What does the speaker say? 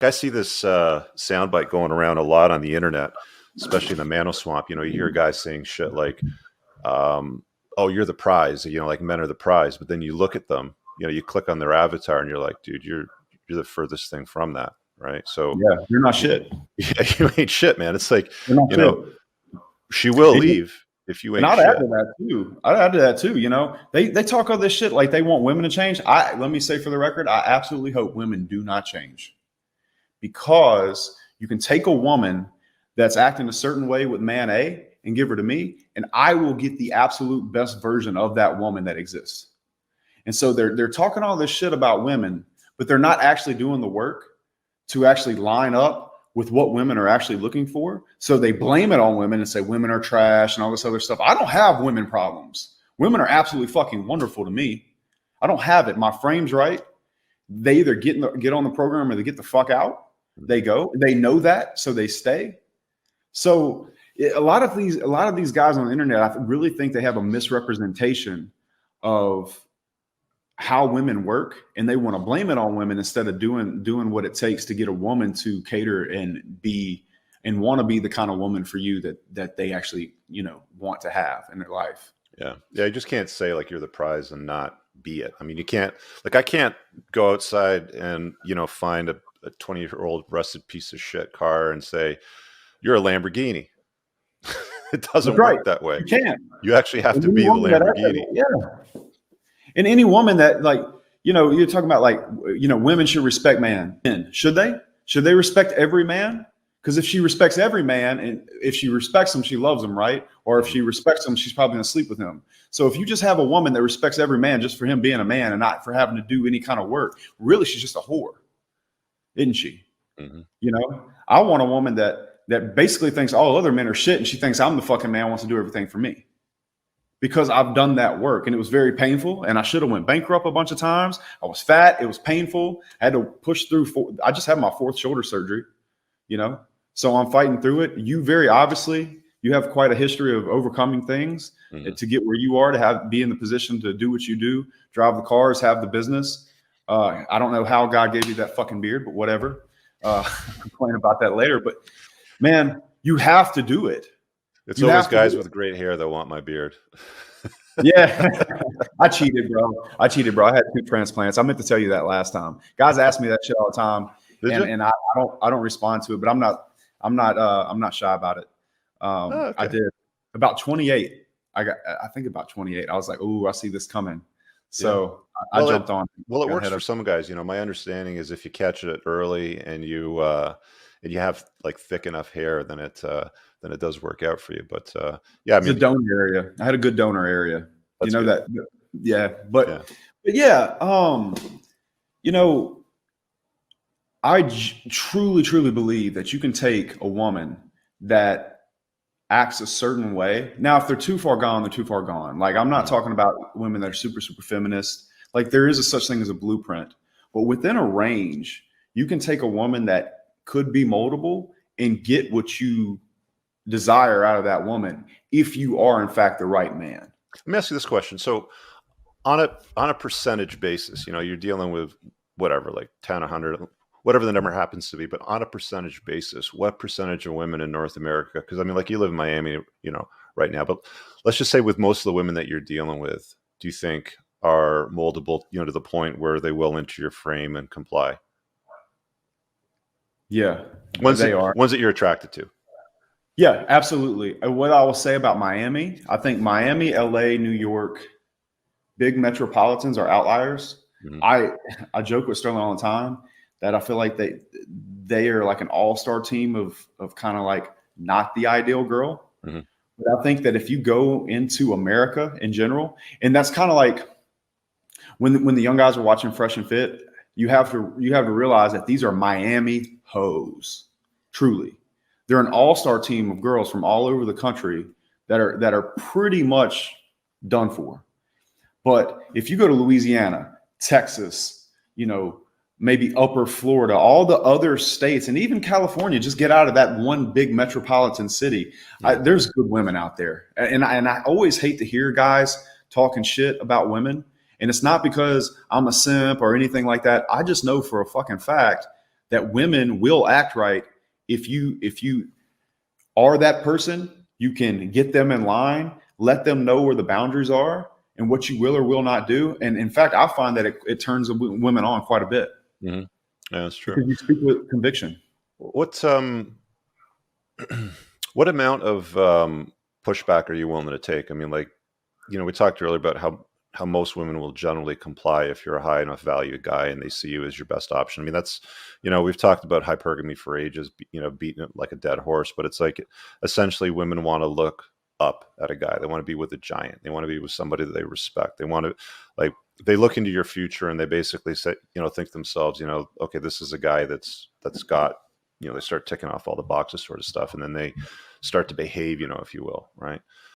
I see this soundbite going around a lot on the internet, especially in the Mano Swamp. You hear guys saying shit like, "Oh, you're the prize." Like men are the prize. But then you look at them. You click on their avatar, and you're like, "Dude, you're the furthest thing from that." Right? So, Yeah, you're not shit. Yeah, you ain't shit, man. It's like, You're not shit. she will And leave if you And ain't I'd shit. add to that too. I'd add to that too. They talk all this shit like they want women to change. Let me say for the record, I absolutely hope women do not change, because you can take a woman that's acting a certain way with man A and give her to me, and I will get the absolute best version of that woman that exists. And so they're talking all this shit about women, but they're not actually doing the work to actually line up with what women are actually looking for. So they blame it on women and say women are trash and all this other stuff. I don't have women problems. Women are absolutely fucking wonderful to me. I don't have it. My frame's right. They either get on the program or they get the fuck out. They go. They know that, so they stay. So a lot of these guys on the internet, I really think they have a misrepresentation of how women work, and they want to blame it on women instead of doing what it takes to get a woman to cater and want to be the kind of woman for you that they actually want to have in their life. Yeah. You just can't say like you're the prize and not be it. I mean, you can't, like, I can't go outside and find a 20-year-old rusted piece of shit car and say you're a Lamborghini. It doesn't work that way. You can't. You actually have to be the Lamborghini. Yeah. And any woman that, like, you're talking about, like, women should respect men. Should they? Should they respect every man? Because if she respects every man, and if she respects him, she loves him, right? Or if she respects him, she's probably going to sleep with him. So if you just have a woman that respects every man just for him being a man and not for having to do any kind of work, really, she's just a whore, isn't she? Mm-hmm. I want a woman that basically thinks all other men are shit, and she thinks I'm the fucking man who wants to do everything for me. Because I've done that work, and it was very painful, and I should have went bankrupt a bunch of times. I was fat. It was painful. I had to push through. I just had my 4th shoulder surgery, so I'm fighting through it. You very obviously, you have quite a history of overcoming things to get where you are, to be in the position to do what you do, drive the cars, have the business. I don't know how God gave you that fucking beard, but whatever. Complain about that later. But man, you have to do it. It's always guys with great hair that want my beard. Yeah. I cheated, bro. I had 2 transplants. I meant to tell you that last time. Guys ask me that shit all the time. And I don't respond to it, but I'm not shy about it. Okay. I did about 28. I think about 28. I was like, "Ooh, I see this coming." So I jumped on. Well, it works for some guys. My understanding is if you catch it early and you have like thick enough hair, then it does work out for you. But yeah, I mean, the donor area. I had a good donor area. That. Yeah, but yeah, I truly believe that you can take a woman that acts a certain way. Now, if they're too far gone, they're too far gone. Like, I'm not talking about women that are super feminist. Like, there is a such thing as a blueprint, but within a range, you can take a woman that could be moldable and get what you desire out of that woman if you are in fact the right man. Let me ask you this question. So on a percentage basis, you're dealing with whatever, like 10, 100, whatever the number happens to be, but on a percentage basis, what percentage of women in North America, because I mean, like, you live in Miami, right now, but let's just say with most of the women that you're dealing with, do you think are moldable, to the point where they will enter your frame and comply? Yeah. Ones that you're attracted to. Yeah, absolutely. What I will say about Miami, I think Miami, LA, New York, big metropolitans are outliers. Mm-hmm. I joke with Sterling all the time that I feel like they are like an all-star team of kind of like not the ideal girl. Mm-hmm. But I think that if you go into America in general, and that's kind of like when the young guys are watching Fresh and Fit, you have to realize that these are Miami hoes, truly. They're an all-star team of girls from all over the country that are pretty much done for. But if you go to Louisiana, Texas, maybe upper Florida, all the other states, and even California, just get out of that one big metropolitan city. Yeah. There's good women out there. And I always hate to hear guys talking shit about women. And it's not because I'm a simp or anything like that. I just know for a fucking fact that women will act right if you are that person. You can get them in line, let them know where the boundaries are and what you will or will not do. And in fact, I find that it turns the women on quite a bit Yeah, that's true. because you speak with conviction. What what amount of pushback are you willing to take? I mean, like, we talked earlier about how most women will generally comply if you're a high enough value guy and they see you as your best option. I mean, that's, we've talked about hypergamy for ages, beating it like a dead horse, but it's like essentially women want to look up at a guy. They want to be with a giant. They want to be with somebody that they respect. They want to, like, they look into your future and they basically say, think to themselves, okay, this is a guy that's got, they start ticking off all the boxes sort of stuff. And then they start to behave, if you will. Right.